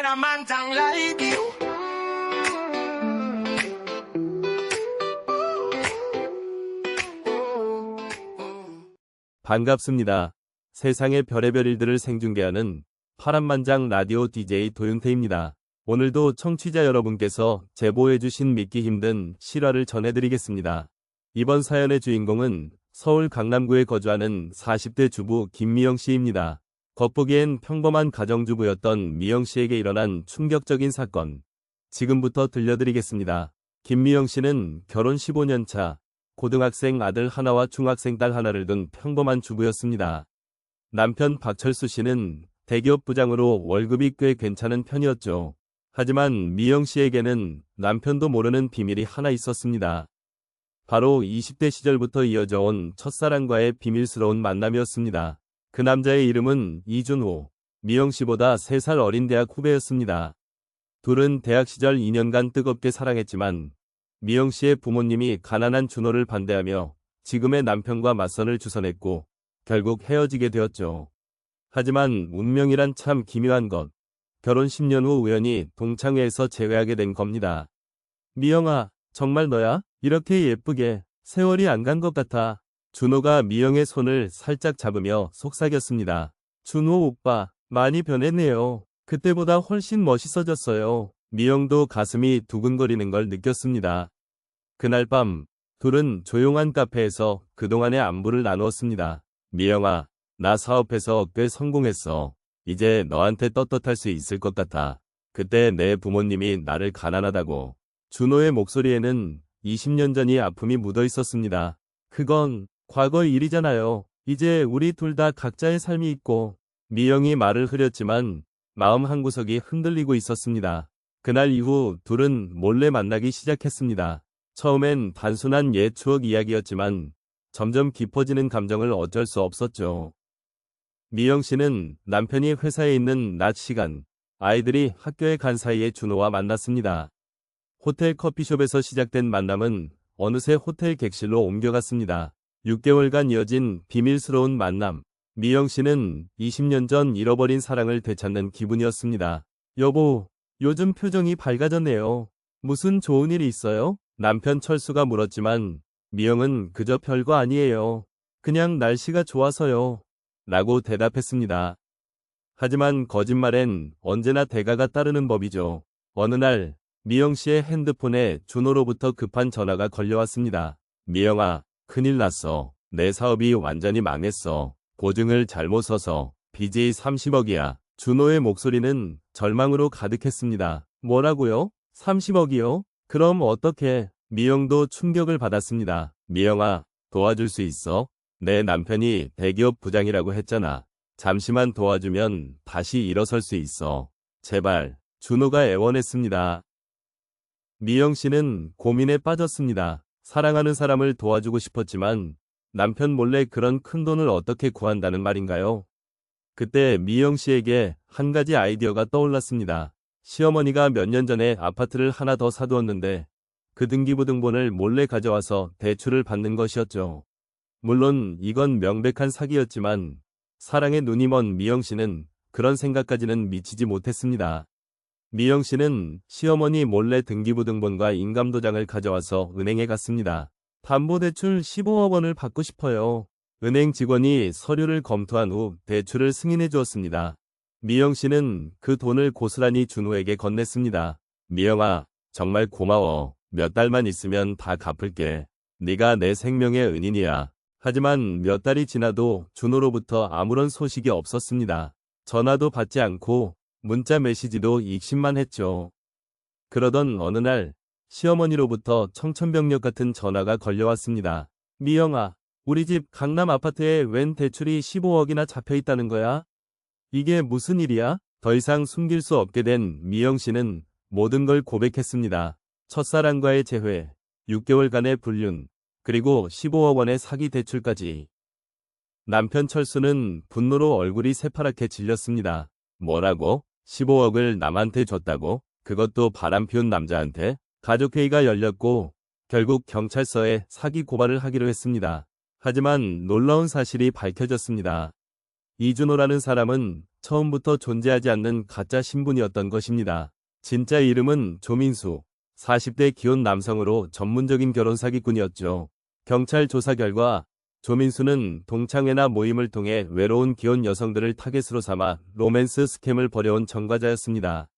파란만장 라디오. 반갑습니다. 세상의 별의별 일들을 생중계하는 파란만장 라디오 DJ 도윤태입니다. 오늘도 청취자 여러분께서 제보해주신 믿기 힘든 실화를 전해드리겠습니다. 이번 사연의 주인공은 서울 강남구에 거주하는 40대 주부 김미영 씨입니다. 겉보기엔 평범한 가정주부였던 미영 씨에게 일어난 충격적인 사건. 지금부터 들려드리겠습니다. 김미영 씨는 결혼 15년 차, 고등학생 아들 하나와 중학생 딸 하나를 둔 평범한 주부였습니다. 남편 박철수 씨는 대기업 부장으로 월급이 꽤 괜찮은 편이었죠. 하지만 미영 씨에게는 남편도 모르는 비밀이 하나 있었습니다. 바로 20대 시절부터 이어져 온 첫사랑과의 비밀스러운 만남이었습니다. 그 남자의 이름은 이준호, 미영 씨보다 3살 어린 대학 후배였습니다. 둘은 대학 시절 2년간 뜨겁게 사랑했지만 미영 씨의 부모님이 가난한 준호를 반대하며 지금의 남편과 맞선을 주선했고 결국 헤어지게 되었죠. 하지만 운명이란 참 기묘한 것. 결혼 10년 후 우연히 동창회에서 재회하게 된 겁니다. 미영아, 정말 너야? 이렇게 예쁘게 세월이 안 간 것 같아. 준호가 미영의 손을 살짝 잡으며 속삭였습니다. 준호 오빠, 많이 변했네요. 그때보다 훨씬 멋있어졌어요. 미영도 가슴이 두근거리는 걸 느꼈습니다. 그날 밤, 둘은 조용한 카페에서 그동안의 안부를 나누었습니다. 미영아, 나 사업해서 꽤 성공했어. 이제 너한테 떳떳할 수 있을 것 같아. 그때 내 부모님이 나를 가난하다고. 준호의 목소리에는 20년 전이 아픔이 묻어 있었습니다. 그건 과거 일이잖아요. 이제 우리 둘 다 각자의 삶이 있고. 미영이 말을 흐렸지만 마음 한구석이 흔들리고 있었습니다. 그날 이후 둘은 몰래 만나기 시작했습니다. 처음엔 단순한 옛 추억 이야기였지만 점점 깊어지는 감정을 어쩔 수 없었죠. 미영 씨는 남편이 회사에 있는 낮 시간, 아이들이 학교에 간 사이에 준호와 만났습니다. 호텔 커피숍에서 시작된 만남은 어느새 호텔 객실로 옮겨갔습니다. 6개월간 이어진 비밀스러운 만남. 미영 씨는 20년 전 잃어버린 사랑을 되찾는 기분이었습니다. 여보, 요즘 표정이 밝아졌네요. 무슨 좋은 일이 있어요? 남편 철수가 물었지만 미영은 그저 별거 아니에요. 그냥 날씨가 좋아서요. 라고 대답했습니다. 하지만 거짓말엔 언제나 대가가 따르는 법이죠. 어느 날 미영 씨의 핸드폰에 준호로부터 급한 전화가 걸려왔습니다. 미영아, 큰일 났어. 내 사업이 완전히 망했어. 보증을 잘못 써서 빚이 30억이야. 준호의 목소리는 절망으로 가득했습니다. 뭐라고요? 30억이요? 그럼 어떻게? 미영도 충격을 받았습니다. 미영아, 도와줄 수 있어? 내 남편이 대기업 부장이라고 했잖아. 잠시만 도와주면 다시 일어설 수 있어. 제발. 준호가 애원했습니다. 미영 씨는 고민에 빠졌습니다. 사랑하는 사람을 도와주고 싶었지만 남편 몰래 그런 큰 돈을 어떻게 구한다는 말인가요? 그때 미영 씨에게 한 가지 아이디어가 떠올랐습니다. 시어머니가 몇 년 전에 아파트를 하나 더 사두었는데 그 등기부등본을 몰래 가져와서 대출을 받는 것이었죠. 물론 이건 명백한 사기였지만 사랑에 눈이 먼 미영 씨는 그런 생각까지는 미치지 못했습니다. 미영 씨는 시어머니 몰래 등기부등본과 인감도장을 가져와서 은행에 갔습니다. 담보대출 15억 원을 받고 싶어요. 은행 직원이 서류를 검토한 후 대출을 승인해 주었습니다. 미영 씨는 그 돈을 고스란히 준호에게 건넸습니다. 미영아, 정말 고마워. 몇 달만 있으면 다 갚을게. 네가 내 생명의 은인이야. 하지만 몇 달이 지나도 준호로부터 아무런 소식이 없었습니다. 전화도 받지 않고 문자 메시지도 익십만 했죠. 그러던 어느 날 시어머니로부터 청천벽력 같은 전화가 걸려왔습니다. 미영아, 우리 집 강남 아파트에 웬 대출이 15억이나 잡혀 있다는 거야? 이게 무슨 일이야? 더 이상 숨길 수 없게 된 미영 씨는 모든 걸 고백했습니다. 첫사랑과의 재회, 6개월간의 불륜, 그리고 15억 원의 사기 대출까지. 남편 철수는 분노로 얼굴이 새파랗게 질렸습니다. 뭐라고? 15억을 남한테 줬다고? 그것도 바람피운 남자한테? 가족회의가 열렸고 결국 경찰서에 사기 고발을 하기로 했습니다. 하지만 놀라운 사실이 밝혀졌습니다. 이준호라는 사람은 처음부터 존재하지 않는 가짜 신분이었던 것입니다. 진짜 이름은 조민수, 40대 기혼 남성으로 전문적인 결혼 사기꾼이었죠. 경찰 조사 결과 조민수는 동창회나 모임을 통해 외로운 기혼 여성들을 타겟으로 삼아 로맨스 스캠을 벌여온 전과자였습니다.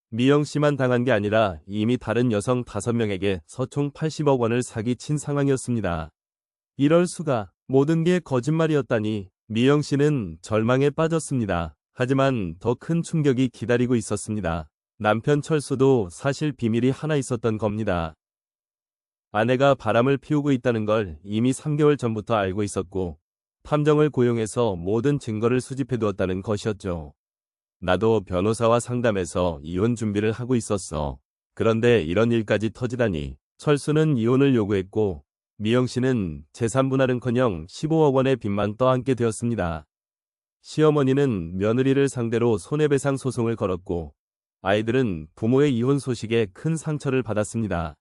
미영 씨만 당한 게 아니라 이미 다른 여성 5명에게 서총 80억 원을 사기친 상황이었습니다. 이럴 수가, 모든 게 거짓말이었다니. 미영 씨는 절망에 빠졌습니다. 하지만 더 큰 충격이 기다리고 있었습니다. 남편 철수도 사실 비밀이 하나 있었던 겁니다. 아내가 바람을 피우고 있다는 걸 이미 3개월 전부터 알고 있었고, 탐정을 고용해서 모든 증거를 수집해두었다는 것이었죠. 나도 변호사와 상담해서 이혼 준비를 하고 있었어. 그런데 이런 일까지 터지다니. 철수는 이혼을 요구했고, 미영 씨는 재산 분할은커녕 15억 원의 빚만 떠안게 되었습니다. 시어머니는 며느리를 상대로 손해배상 소송을 걸었고, 아이들은 부모의 이혼 소식에 큰 상처를 받았습니다.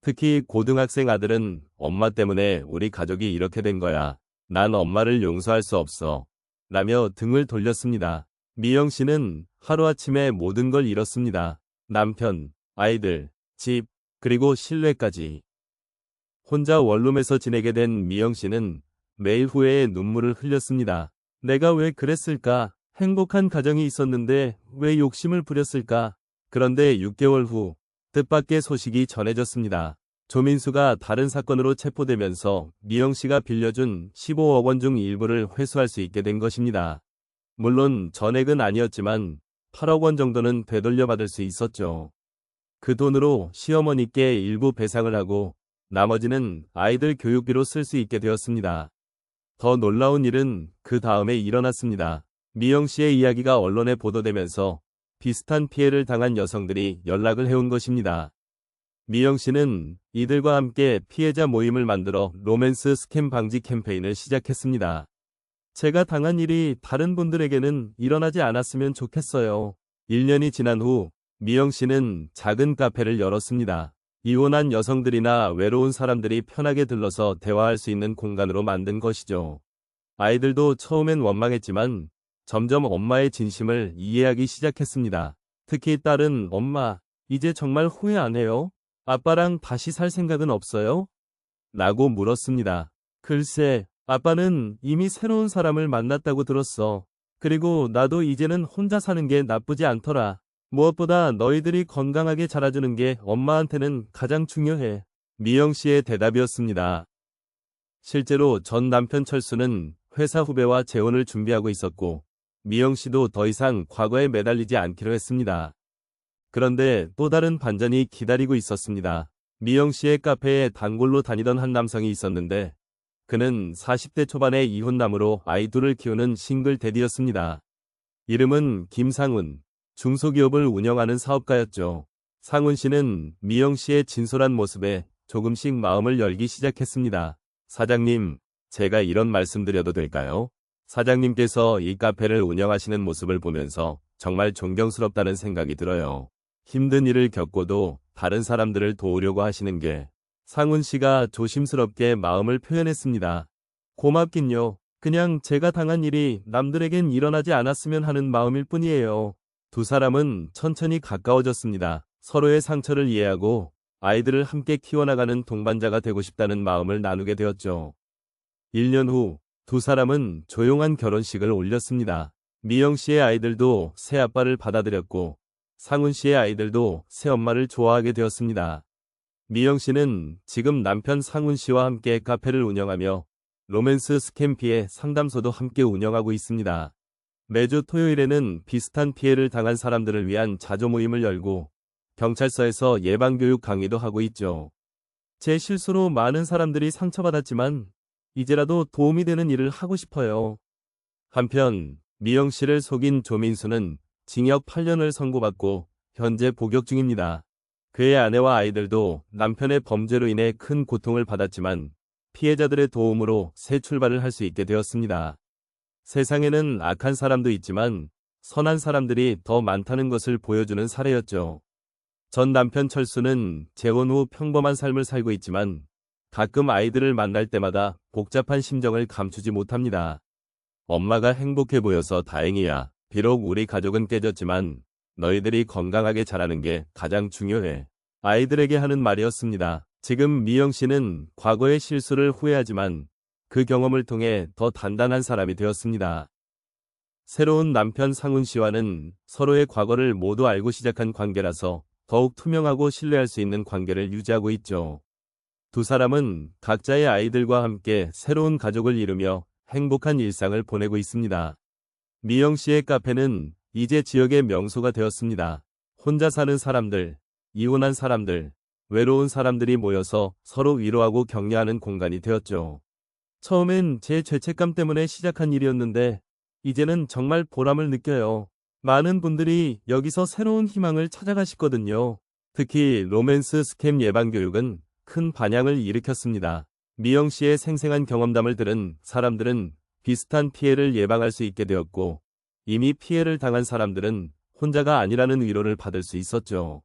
특히 고등학생 아들은 엄마 때문에 우리 가족이 이렇게 된 거야. 난 엄마를 용서할 수 없어. 라며 등을 돌렸습니다. 미영 씨는 하루아침에 모든 걸 잃었습니다. 남편, 아이들, 집, 그리고 신뢰까지. 혼자 원룸에서 지내게 된 미영 씨는 매일 후회에 눈물을 흘렸습니다. 내가 왜 그랬을까? 행복한 가정이 있었는데 왜 욕심을 부렸을까? 그런데 6개월 후 뜻밖의 소식이 전해졌습니다. 조민수가 다른 사건으로 체포되면서 미영 씨가 빌려준 15억 원 중 일부를 회수할 수 있게 된 것입니다. 물론 전액은 아니었지만 8억 원 정도는 되돌려받을 수 있었죠. 그 돈으로 시어머니께 일부 배상을 하고 나머지는 아이들 교육비로 쓸 수 있게 되었습니다. 더 놀라운 일은 그 다음에 일어났습니다. 미영 씨의 이야기가 언론에 보도되면서 비슷한 피해를 당한 여성들이 연락을 해온 것입니다. 미영 씨는 이들과 함께 피해자 모임을 만들어 로맨스 스캠 방지 캠페인을 시작했습니다. 제가 당한 일이 다른 분들에게는 일어나지 않았으면 좋겠어요. 1년이 지난 후 미영 씨는 작은 카페를 열었습니다. 이혼한 여성들이나 외로운 사람들이 편하게 들러서 대화할 수 있는 공간으로 만든 것이죠. 아이들도 처음엔 원망했지만 점점 엄마의 진심을 이해하기 시작했습니다. 특히 딸은 엄마, 이제 정말 후회 안 해요? 아빠랑 다시 살 생각은 없어요? 라고 물었습니다. 글쎄, 아빠는 이미 새로운 사람을 만났다고 들었어. 그리고 나도 이제는 혼자 사는 게 나쁘지 않더라. 무엇보다 너희들이 건강하게 자라주는 게 엄마한테는 가장 중요해. 미영 씨의 대답이었습니다. 실제로 전 남편 철수는 회사 후배와 재혼을 준비하고 있었고, 미영 씨도 더 이상 과거에 매달리지 않기로 했습니다. 그런데 또 다른 반전이 기다리고 있었습니다. 미영 씨의 카페에 단골로 다니던 한 남성이 있었는데, 그는 40대 초반의 이혼남으로 아이 둘을 키우는 싱글 대디였습니다. 이름은 김상훈. 중소기업을 운영하는 사업가였죠. 상훈 씨는 미영 씨의 진솔한 모습에 조금씩 마음을 열기 시작했습니다. 사장님, 제가 이런 말씀드려도 될까요? 사장님께서 이 카페를 운영하시는 모습을 보면서 정말 존경스럽다는 생각이 들어요. 힘든 일을 겪고도 다른 사람들을 도우려고 하시는 게. 상훈 씨가 조심스럽게 마음을 표현했습니다. 고맙긴요. 그냥 제가 당한 일이 남들에겐 일어나지 않았으면 하는 마음일 뿐이에요. 두 사람은 천천히 가까워졌습니다. 서로의 상처를 이해하고 아이들을 함께 키워나가는 동반자가 되고 싶다는 마음을 나누게 되었죠. 1년 후 두 사람은 조용한 결혼식을 올렸습니다. 미영 씨의 아이들도 새 아빠를 받아들였고 상훈 씨의 아이들도 새 엄마를 좋아하게 되었습니다. 미영 씨는 지금 남편 상훈 씨와 함께 카페를 운영하며 로맨스 스캠 피해 상담소도 함께 운영하고 있습니다. 매주 토요일에는 비슷한 피해를 당한 사람들을 위한 자조 모임을 열고 경찰서에서 예방교육 강의도 하고 있죠. 제 실수로 많은 사람들이 상처받았지만 이제라도 도움이 되는 일을 하고 싶어요. 한편 미영 씨를 속인 조민수는 징역 8년을 선고받고 현재 복역 중입니다. 그의 아내와 아이들도 남편의 범죄로 인해 큰 고통을 받았지만 피해자들의 도움으로 새 출발을 할 수 있게 되었습니다. 세상에는 악한 사람도 있지만 선한 사람들이 더 많다는 것을 보여주는 사례였죠. 전 남편 철수는 재혼 후 평범한 삶을 살고 있지만 가끔 아이들을 만날 때마다 복잡한 심정을 감추지 못합니다. 엄마가 행복해 보여서 다행이야. 비록 우리 가족은 깨졌지만 너희들이 건강하게 자라는 게 가장 중요해. 아이들에게 하는 말이었습니다. 지금 미영 씨는 과거의 실수를 후회하지만 그 경험을 통해 더 단단한 사람이 되었습니다. 새로운 남편 상훈 씨와는 서로의 과거를 모두 알고 시작한 관계라서 더욱 투명하고 신뢰할 수 있는 관계를 유지하고 있죠. 두 사람은 각자의 아이들과 함께 새로운 가족을 이루며 행복한 일상을 보내고 있습니다. 미영 씨의 카페는 이제 지역의 명소가 되었습니다. 혼자 사는 사람들, 이혼한 사람들, 외로운 사람들이 모여서 서로 위로하고 격려하는 공간이 되었죠. 처음엔 제 죄책감 때문에 시작한 일이었는데 이제는 정말 보람을 느껴요. 많은 분들이 여기서 새로운 희망을 찾아가시거든요. 특히 로맨스 스캠 예방 교육은 큰 반향을 일으켰습니다. 미영 씨의 생생한 경험담을 들은 사람들은 비슷한 피해를 예방할 수 있게 되었고, 이미 피해를 당한 사람들은 혼자가 아니라는 위로를 받을 수 있었죠.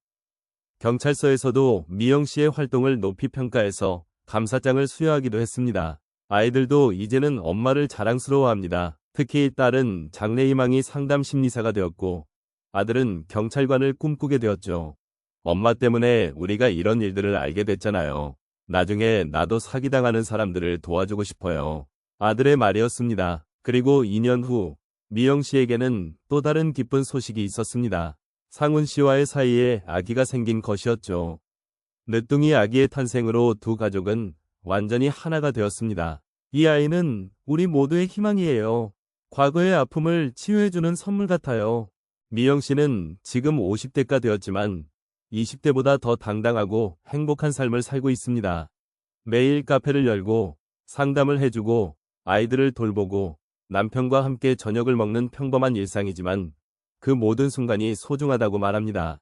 경찰서에서도 미영 씨의 활동을 높이 평가해서 감사장을 수여하기도 했습니다. 아이들도 이제는 엄마를 자랑스러워합니다. 특히 딸은 장래희망이 상담 심리사가 되었고, 아들은 경찰관을 꿈꾸게 되었죠. 엄마 때문에 우리가 이런 일들을 알게 됐잖아요. 나중에 나도 사기당하는 사람들을 도와주고 싶어요. 아들의 말이었습니다. 그리고 2년 후 미영 씨에게는 또 다른 기쁜 소식이 있었습니다. 상훈 씨와의 사이에 아기가 생긴 것이었죠. 늦둥이 아기의 탄생으로 두 가족은 완전히 하나가 되었습니다. 이 아이는 우리 모두의 희망이에요. 과거의 아픔을 치유해주는 선물 같아요. 미영 씨는 지금 50대가 되었지만 20대보다 더 당당하고 행복한 삶을 살고 있습니다. 매일 카페를 열고 상담을 해주고 아이들을 돌보고 남편과 함께 저녁을 먹는 평범한 일상이지만 그 모든 순간이 소중하다고 말합니다.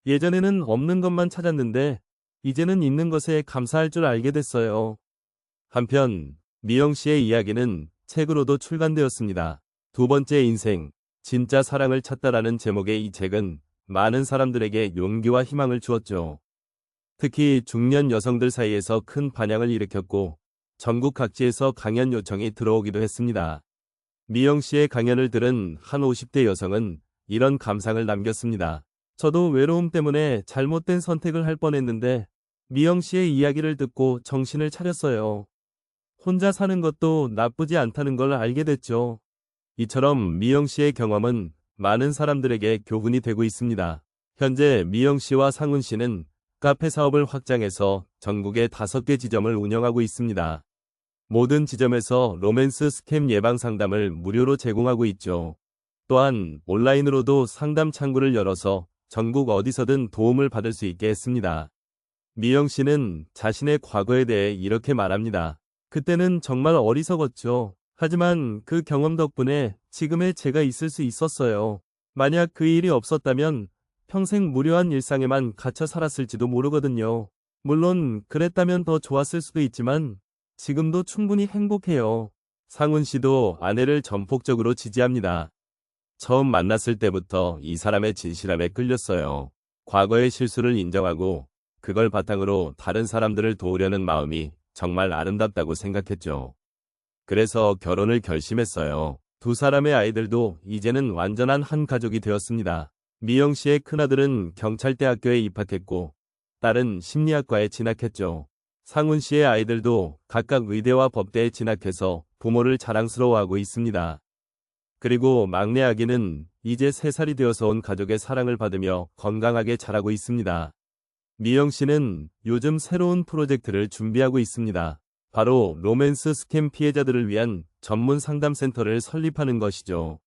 예전에는 없는 것만 찾았는데 이제는 있는 것에 감사할 줄 알게 됐어요. 한편 미영 씨의 이야기는 책으로도 출간되었습니다. 두 번째 인생, 진짜 사랑을 찾다라는 제목의 이 책은 많은 사람들에게 용기와 희망을 주었죠. 특히 중년 여성들 사이에서 큰 반향을 일으켰고 전국 각지에서 강연 요청이 들어오기도 했습니다. 미영 씨의 강연을 들은 한 50대 여성은 이런 감상을 남겼습니다. 저도 외로움 때문에 잘못된 선택을 할 뻔했는데 미영 씨의 이야기를 듣고 정신을 차렸어요. 혼자 사는 것도 나쁘지 않다는 걸 알게 됐죠. 이처럼 미영 씨의 경험은 많은 사람들에게 교훈이 되고 있습니다. 현재 미영 씨와 상훈 씨는 카페 사업을 확장해서 전국에 5개 지점을 운영하고 있습니다. 모든 지점에서 로맨스 스캠 예방 상담을 무료로 제공하고 있죠. 또한 온라인으로도 상담 창구를 열어서 전국 어디서든 도움을 받을 수 있게 했습니다. 미영 씨는 자신의 과거에 대해 이렇게 말합니다. 그때는 정말 어리석었죠. 하지만 그 경험 덕분에 지금의 제가 있을 수 있었어요. 만약 그 일이 없었다면 평생 무료한 일상에만 갇혀 살았을지도 모르거든요. 물론 그랬다면 더 좋았을 수도 있지만 지금도 충분히 행복해요. 상훈 씨도 아내를 전폭적으로 지지합니다. 처음 만났을 때부터 이 사람의 진실함에 끌렸어요. 과거의 실수를 인정하고 그걸 바탕으로 다른 사람들을 도우려는 마음이 정말 아름답다고 생각했죠. 그래서 결혼을 결심했어요. 두 사람의 아이들도 이제는 완전한 한 가족이 되었습니다. 미영 씨의 큰아들은 경찰대학교에 입학했고 딸은 심리학과에 진학했죠. 상훈 씨의 아이들도 각각 의대와 법대에 진학해서 부모를 자랑스러워하고 있습니다. 그리고 막내 아기는 이제 3살이 되어서 온 가족의 사랑을 받으며 건강하게 자라고 있습니다. 미영 씨는 요즘 새로운 프로젝트를 준비하고 있습니다. 바로 로맨스 스캠 피해자들을 위한 전문 상담센터를 설립하는 것이죠.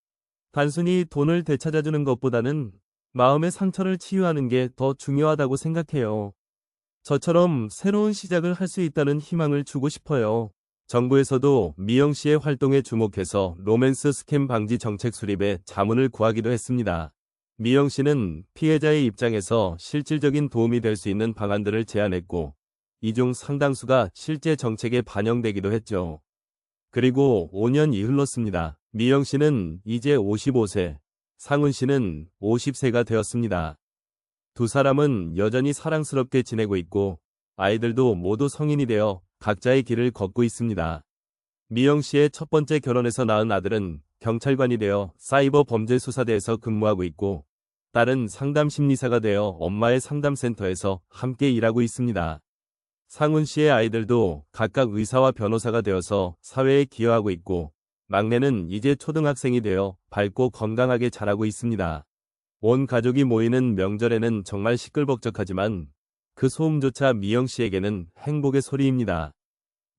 단순히 돈을 되찾아주는 것보다는 마음의 상처를 치유하는 게 더 중요하다고 생각해요. 저처럼 새로운 시작을 할 수 있다는 희망을 주고 싶어요. 정부에서도 미영 씨의 활동에 주목해서 로맨스 스캠 방지 정책 수립에 자문을 구하기도 했습니다. 미영 씨는 피해자의 입장에서 실질적인 도움이 될 수 있는 방안들을 제안했고 이 중 상당수가 실제 정책에 반영되기도 했죠. 그리고 5년이 흘렀습니다. 미영 씨는 이제 55세, 상훈 씨는 50세가 되었습니다. 두 사람은 여전히 사랑스럽게 지내고 있고 아이들도 모두 성인이 되어 각자의 길을 걷고 있습니다. 미영 씨의 첫 번째 결혼에서 낳은 아들은 경찰관이 되어 사이버 범죄 수사대에서 근무하고 있고, 딸은 상담 심리사가 되어 엄마의 상담센터에서 함께 일하고 있습니다. 상훈 씨의 아이들도 각각 의사와 변호사가 되어서 사회에 기여하고 있고, 막내는 이제 초등학생이 되어 밝고 건강하게 자라고 있습니다. 온 가족이 모이는 명절에는 정말 시끌벅적하지만 그 소음조차 미영 씨에게는 행복의 소리입니다.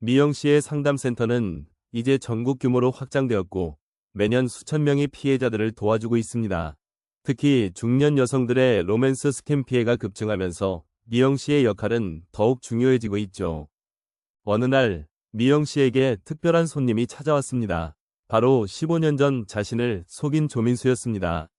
미영 씨의 상담센터는 이제 전국 규모로 확장되었고 매년 수천 명의 피해자들을 도와주고 있습니다. 특히 중년 여성들의 로맨스 스캠 피해가 급증하면서 미영 씨의 역할은 더욱 중요해지고 있죠. 어느 날 미영 씨에게 특별한 손님이 찾아왔습니다. 바로 15년 전 자신을 속인 조민수였습니다.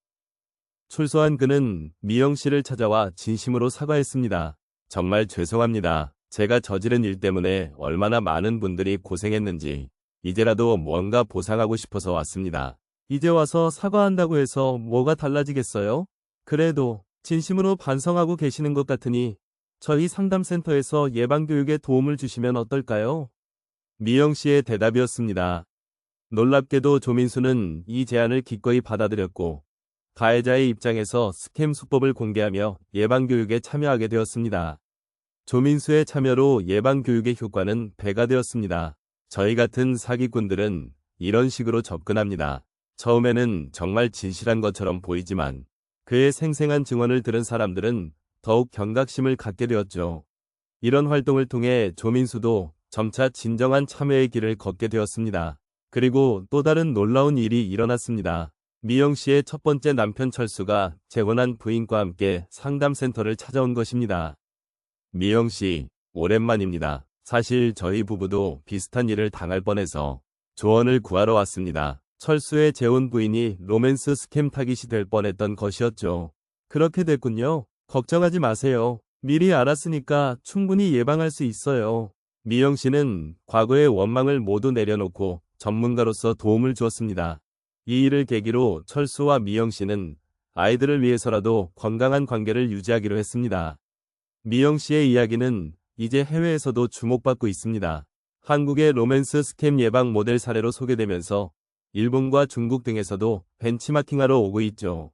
출소한 그는 미영 씨를 찾아와 진심으로 사과했습니다. 정말 죄송합니다. 제가 저지른 일 때문에 얼마나 많은 분들이 고생했는지 이제라도 뭔가 보상하고 싶어서 왔습니다. 이제 와서 사과한다고 해서 뭐가 달라지겠어요? 그래도 진심으로 반성하고 계시는 것 같으니 저희 상담센터에서 예방교육에 도움을 주시면 어떨까요? 미영 씨의 대답이었습니다. 놀랍게도 조민수는 이 제안을 기꺼이 받아들였고 가해자의 입장에서 스캠 수법을 공개하며 예방교육에 참여하게 되었습니다. 조민수의 참여로 예방교육의 효과는 배가 되었습니다. 저희 같은 사기꾼들은 이런 식으로 접근합니다. 처음에는 정말 진실한 것처럼 보이지만 그의 생생한 증언을 들은 사람들은 더욱 경각심을 갖게 되었죠. 이런 활동을 통해 조민수도 점차 진정한 참여의 길을 걷게 되었습니다. 그리고 또 다른 놀라운 일이 일어났습니다. 미영 씨의 첫 번째 남편 철수가 재혼한 부인과 함께 상담센터를 찾아온 것입니다. 미영 씨, 오랜만입니다. 사실 저희 부부도 비슷한 일을 당할 뻔해서 조언을 구하러 왔습니다. 철수의 재혼 부인이 로맨스 스캠 타깃이 될 뻔했던 것이었죠. 그렇게 됐군요. 걱정하지 마세요. 미리 알았으니까 충분히 예방할 수 있어요. 미영 씨는 과거의 원망을 모두 내려놓고 전문가로서 도움을 주었습니다. 이 일을 계기로 철수와 미영 씨는 아이들을 위해서라도 건강한 관계를 유지하기로 했습니다. 미영 씨의 이야기는 이제 해외에서도 주목받고 있습니다. 한국의 로맨스 스캠 예방 모델 사례로 소개되면서 일본과 중국 등에서도 벤치마킹하러 오고 있죠.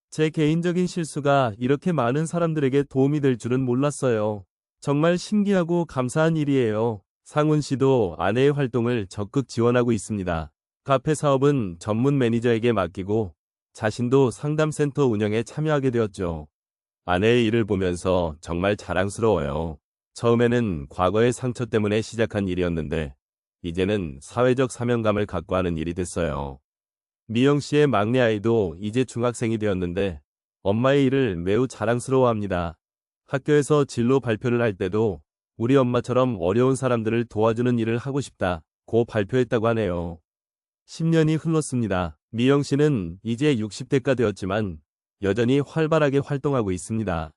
제 개인적인 실수가 이렇게 많은 사람들에게 도움이 될 줄은 몰랐어요. 정말 신기하고 감사한 일이에요. 상훈 씨도 아내의 활동을 적극 지원하고 있습니다. 카페 사업은 전문 매니저에게 맡기고 자신도 상담센터 운영에 참여하게 되었죠. 아내의 일을 보면서 정말 자랑스러워요. 처음에는 과거의 상처 때문에 시작한 일이었는데 이제는 사회적 사명감을 갖고 하는 일이 됐어요. 미영 씨의 막내 아이도 이제 중학생이 되었는데 엄마의 일을 매우 자랑스러워합니다. 학교에서 진로 발표를 할 때도 우리 엄마처럼 어려운 사람들을 도와주는 일을 하고 싶다고 발표했다고 하네요. 10년이 흘렀습니다. 미영 씨는 이제 60대가 되었지만 여전히 활발하게 활동하고 있습니다.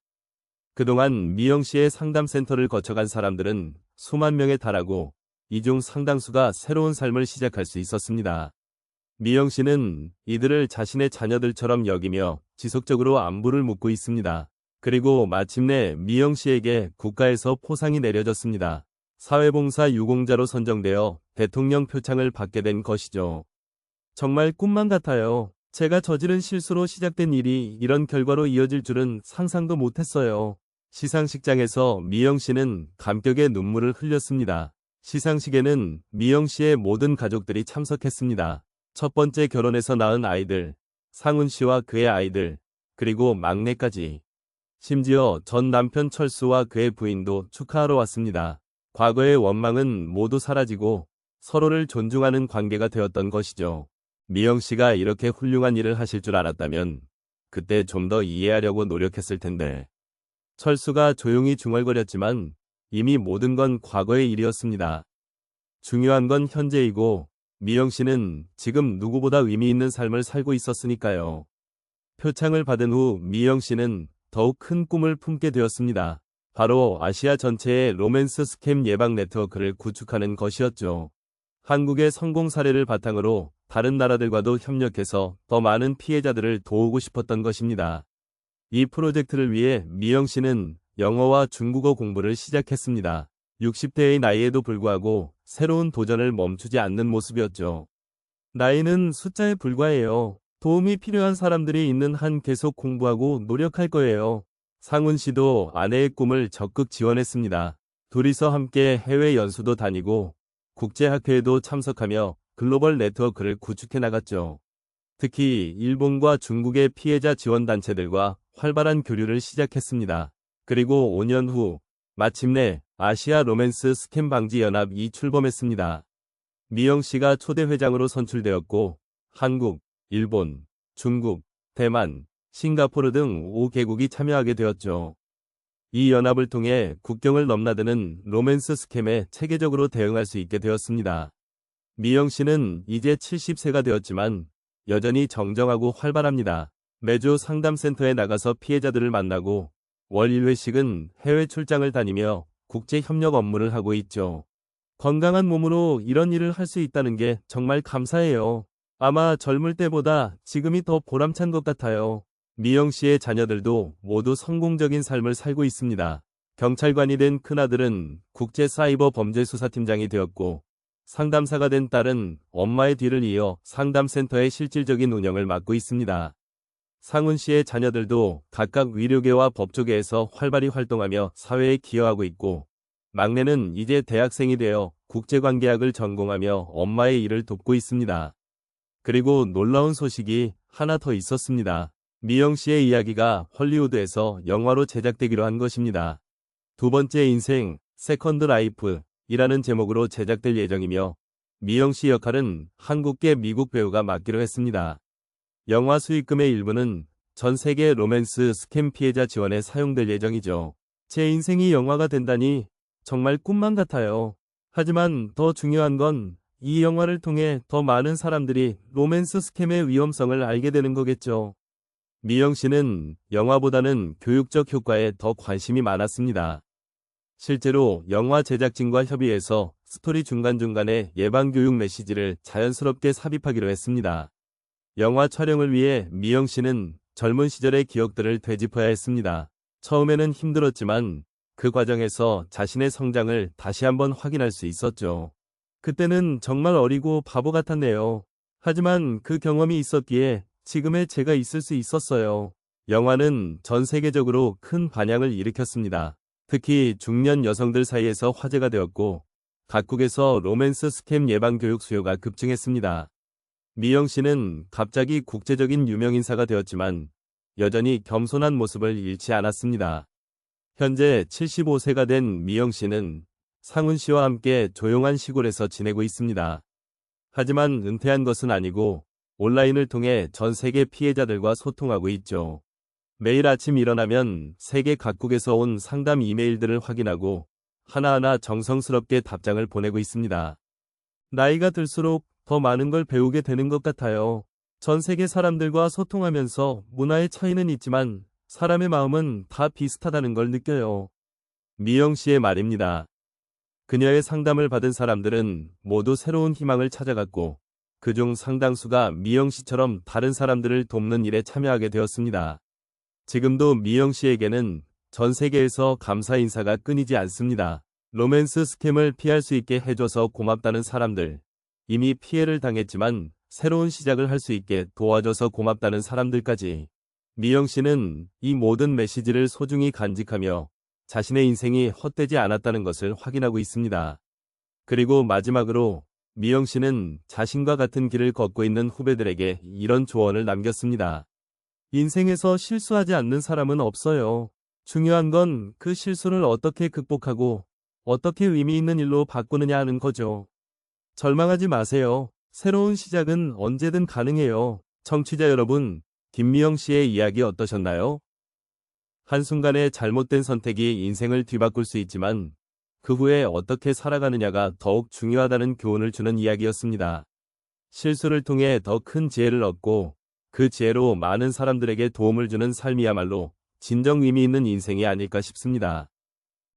그동안 미영 씨의 상담센터를 거쳐간 사람들은 수만 명에 달하고 이 중 상당수가 새로운 삶을 시작할 수 있었습니다. 미영 씨는 이들을 자신의 자녀들처럼 여기며 지속적으로 안부를 묻고 있습니다. 그리고 마침내 미영 씨에게 국가에서 포상이 내려졌습니다. 사회봉사 유공자로 선정되어 대통령 표창을 받게 된 것이죠. 정말 꿈만 같아요. 제가 저지른 실수로 시작된 일이 이런 결과로 이어질 줄은 상상도 못했어요. 시상식장에서 미영 씨는 감격의 눈물을 흘렸습니다. 시상식에는 미영 씨의 모든 가족들이 참석했습니다. 첫 번째 결혼에서 낳은 아이들, 상훈 씨와 그의 아이들, 그리고 막내까지. 심지어 전 남편 철수와 그의 부인도 축하하러 왔습니다. 과거의 원망은 모두 사라지고 서로를 존중하는 관계가 되었던 것이죠. 미영 씨가 이렇게 훌륭한 일을 하실 줄 알았다면 그때 좀 더 이해하려고 노력했을 텐데. 철수가 조용히 중얼거렸지만 이미 모든 건 과거의 일이었습니다. 중요한 건 현재이고 미영 씨는 지금 누구보다 의미 있는 삶을 살고 있었으니까요. 표창을 받은 후 미영 씨는 더욱 큰 꿈을 품게 되었습니다. 바로 아시아 전체의 로맨스 스캠 예방 네트워크를 구축하는 것이었죠. 한국의 성공 사례를 바탕으로 다른 나라들과도 협력해서 더 많은 피해자들을 도우고 싶었던 것입니다. 이 프로젝트를 위해 미영 씨는 영어와 중국어 공부를 시작했습니다. 60대의 나이에도 불구하고 새로운 도전을 멈추지 않는 모습이었죠. 나이는 숫자에 불과해요. 도움이 필요한 사람들이 있는 한 계속 공부하고 노력할 거예요. 상훈 씨도 아내의 꿈을 적극 지원했습니다. 둘이서 함께 해외 연수도 다니고 국제학회에도 참석하며 글로벌 네트워크를 구축해 나갔죠. 특히 일본과 중국의 피해자 지원단체들과 활발한 교류를 시작했습니다. 그리고 5년 후 마침내 아시아 로맨스 스캠 방지 연합이 출범했습니다. 미영 씨가 초대 회장으로 선출되었고 한국, 일본, 중국, 대만, 싱가포르 등 5개국이 참여하게 되었죠. 이 연합을 통해 국경을 넘나드는 로맨스 스캠에 체계적으로 대응할 수 있게 되었습니다. 미영 씨는 이제 70세가 되었지만 여전히 정정하고 활발합니다. 매주 상담센터에 나가서 피해자들을 만나고 월 1회씩은 해외 출장을 다니며 국제협력 업무를 하고 있죠. 건강한 몸으로 이런 일을 할 수 있다는 게 정말 감사해요. 아마 젊을 때보다 지금이 더 보람찬 것 같아요. 미영 씨의 자녀들도 모두 성공적인 삶을 살고 있습니다. 경찰관이 된 큰아들은 국제사이버범죄수사팀장이 되었고 상담사가 된 딸은 엄마의 뒤를 이어 상담센터의 실질적인 운영을 맡고 있습니다. 상훈 씨의 자녀들도 각각 위료계와 법조계에서 활발히 활동하며 사회에 기여하고 있고 막내는 이제 대학생이 되어 국제관계학을 전공하며 엄마의 일을 돕고 있습니다. 그리고 놀라운 소식이 하나 더 있었습니다. 미영 씨의 이야기가 헐리우드에서 영화로 제작되기로 한 것입니다. 두 번째 인생, 세컨드 라이프 이라는 제목으로 제작될 예정이며 미영 씨 역할은 한국계 미국 배우가 맡기로 했습니다. 영화 수익금의 일부는 전 세계 로맨스 스캠 피해자 지원에 사용될 예정이죠. 제 인생이 영화가 된다니 정말 꿈만 같아요. 하지만 더 중요한 건 이 영화를 통해 더 많은 사람들이 로맨스 스캠의 위험성을 알게 되는 거겠죠. 미영 씨는 영화보다는 교육적 효과에 더 관심이 많았습니다. 실제로 영화 제작진과 협의해서 스토리 중간중간에 예방교육 메시지를 자연스럽게 삽입하기로 했습니다. 영화 촬영을 위해 미영 씨는 젊은 시절의 기억들을 되짚어야 했습니다. 처음에는 힘들었지만 그 과정에서 자신의 성장을 다시 한번 확인할 수 있었죠. 그때는 정말 어리고 바보 같았네요. 하지만 그 경험이 있었기에 지금의 제가 있을 수 있었어요. 영화는 전 세계적으로 큰 반향을 일으켰습니다. 특히 중년 여성들 사이에서 화제가 되었고 각국에서 로맨스 스캠 예방 교육 수요가 급증했습니다. 미영 씨는 갑자기 국제적인 유명인사가 되었지만 여전히 겸손한 모습을 잃지 않았습니다. 현재 75세가 된 미영 씨는 상훈 씨와 함께 조용한 시골에서 지내고 있습니다. 하지만 은퇴한 것은 아니고 온라인을 통해 전 세계 피해자들과 소통하고 있죠. 매일 아침 일어나면 세계 각국에서 온 상담 이메일들을 확인하고 하나하나 정성스럽게 답장을 보내고 있습니다. 나이가 들수록 더 많은 걸 배우게 되는 것 같아요. 전 세계 사람들과 소통하면서 문화의 차이는 있지만 사람의 마음은 다 비슷하다는 걸 느껴요. 미영 씨의 말입니다. 그녀의 상담을 받은 사람들은 모두 새로운 희망을 찾아갔고 그중 상당수가 미영 씨처럼 다른 사람들을 돕는 일에 참여하게 되었습니다. 지금도 미영 씨에게는 전 세계에서 감사 인사가 끊이지 않습니다. 로맨스 스캠을 피할 수 있게 해줘서 고맙다는 사람들, 이미 피해를 당했지만 새로운 시작을 할 수 있게 도와줘서 고맙다는 사람들까지. 미영 씨는 이 모든 메시지를 소중히 간직하며 자신의 인생이 헛되지 않았다는 것을 확인하고 있습니다. 그리고 마지막으로 미영 씨는 자신과 같은 길을 걷고 있는 후배들에게 이런 조언을 남겼습니다. 인생에서 실수하지 않는 사람은 없어요. 중요한 건 그 실수를 어떻게 극복하고 어떻게 의미 있는 일로 바꾸느냐 하는 거죠. 절망하지 마세요. 새로운 시작은 언제든 가능해요. 청취자 여러분, 김미영 씨의 이야기 어떠셨나요? 한순간의 잘못된 선택이 인생을 뒤바꿀 수 있지만 그 후에 어떻게 살아가느냐가 더욱 중요하다는 교훈을 주는 이야기였습니다. 실수를 통해 더 큰 지혜를 얻고 그 지혜로 많은 사람들에게 도움을 주는 삶이야말로 진정 의미 있는 인생이 아닐까 싶습니다.